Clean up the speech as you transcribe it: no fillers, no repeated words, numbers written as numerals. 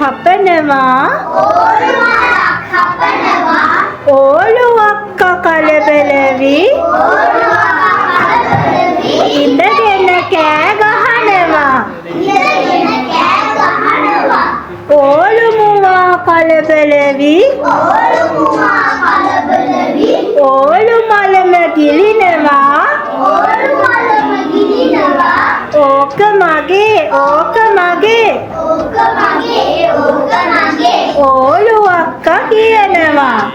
කපනවා ඕලුවක් කලබලවි ඉඳගෙන කෑ ගහනවා ඕලුමුවා කලබලවි ඕලු මලම ගිලිනවා ඕක මගේ ඕලු අක්කා කියනවා